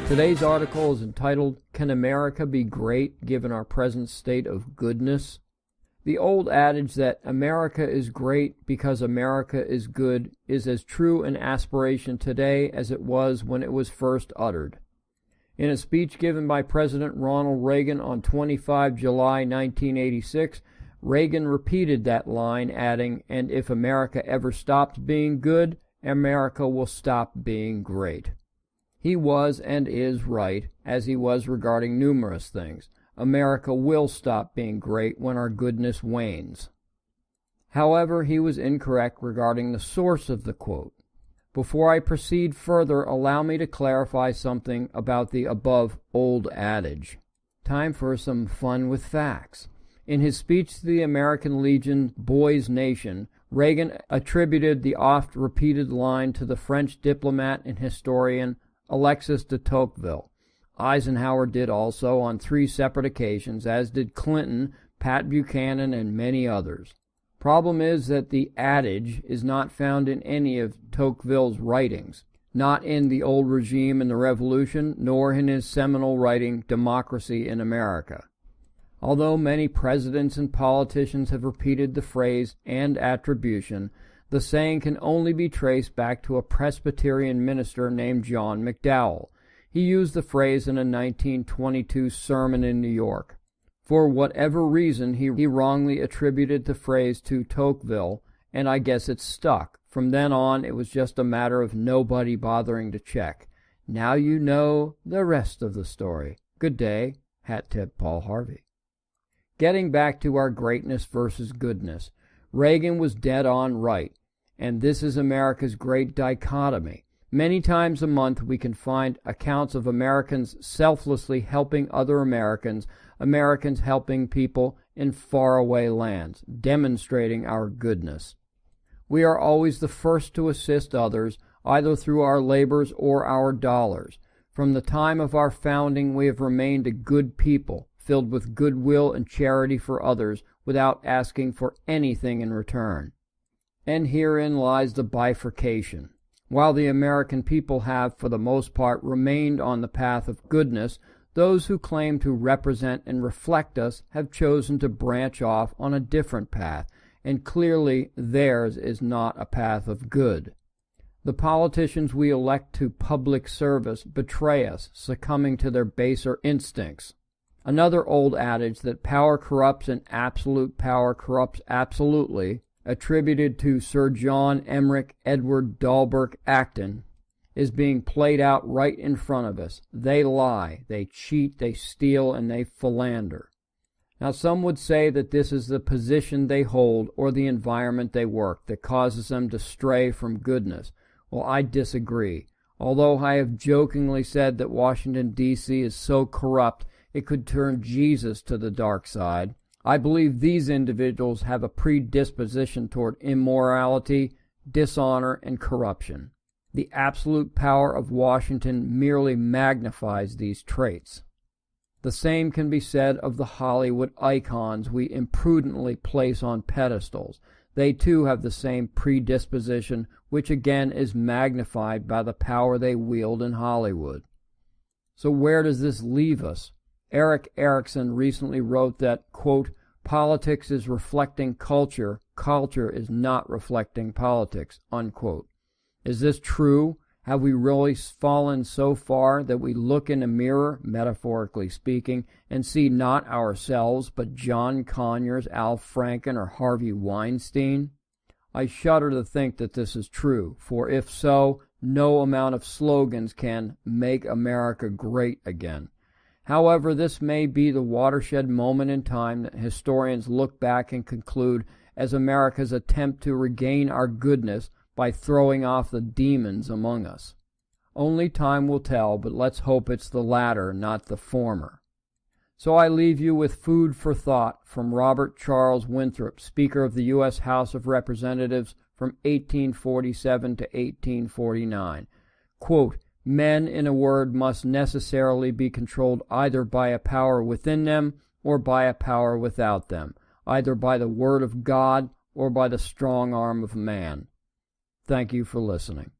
Today's article is entitled, "Can America be Great Given Our Present State of Goodness?" The old adage that America is great because America is good is as true an aspiration today as it was when it was first uttered. In a speech given by President Ronald Reagan on 25 July 1986, Reagan repeated that line, adding, "And if America ever stops being good, America will stop being great." He was and is right, as he was regarding numerous things. America will stop being great when our goodness wanes. However, he was incorrect regarding the source of the quote. Before I proceed further, allow me to clarify something about the above old adage. Time for some fun with facts. In his speech to the American Legion Boys Nation, Reagan attributed the oft-repeated line to the French diplomat and historian Alexis de Tocqueville. Eisenhower did also on 3 separate occasions, as did Clinton, Pat Buchanan, and many others. Problem is that the adage is not found in any of Tocqueville's writings, not in The Old Regime and the Revolution, nor in his seminal writing Democracy in America. Although many presidents and politicians have repeated the phrase and attribution, the saying can only be traced back to a Presbyterian minister named John McDowell. He used the phrase in a 1922 sermon in New York. For whatever reason, he wrongly attributed the phrase to Tocqueville, and I guess it stuck. From then on, it was just a matter of nobody bothering to check. Now you know the rest of the story. Good day. Hat tip, Paul Harvey. Getting back to our greatness versus goodness, Reagan was dead on right, and this is America's great dichotomy. Many times a month we can find accounts of Americans selflessly helping other Americans, Americans helping people in faraway lands, demonstrating our goodness. We are always the first to assist others, either through our labors or our dollars. From the time of our founding we have remained a good people, filled with goodwill and charity for others, without asking for anything in return. And herein lies the bifurcation. While the American people have, for the most part, remained on the path of goodness, those who claim to represent and reflect us have chosen to branch off on a different path, and clearly theirs is not a path of good. The politicians we elect to public service betray us, succumbing to their baser instincts. Another old adage that power corrupts and absolute power corrupts absolutely, attributed to Sir John Emmerich Edward Dalbrook Acton, is being played out right in front of us. They lie, they cheat, they steal, and they philander. Now some would say that this is the position they hold or the environment they work that causes them to stray from goodness. Well, I disagree. Although I have jokingly said that Washington, D.C. is so corrupt it could turn Jesus to the dark side, I believe these individuals have a predisposition toward immorality, dishonor, and corruption. The absolute power of Washington merely magnifies these traits. The same can be said of the Hollywood icons we imprudently place on pedestals. They too have the same predisposition, which again is magnified by the power they wield in Hollywood. So where does this leave us? Erik Erikson recently wrote that, quote, "Politics is reflecting culture, culture is not reflecting politics," unquote. Is this true? Have we really fallen so far that we look in a mirror, metaphorically speaking, and see not ourselves, but John Conyers, Al Franken, or Harvey Weinstein? I shudder to think that this is true, for if so, no amount of slogans can make America great again. However, this may be the watershed moment in time that historians look back and conclude as America's attempt to regain our goodness by throwing off the demons among us. Only time will tell, but let's hope it's the latter, not the former. So I leave you with food for thought from Robert Charles Winthrop, Speaker of the U.S. House of Representatives from 1847 to 1849. Quote, "Men, in a word, must necessarily be controlled either by a power within them or by a power without them, either by the word of God or by the strong arm of man." Thank you for listening.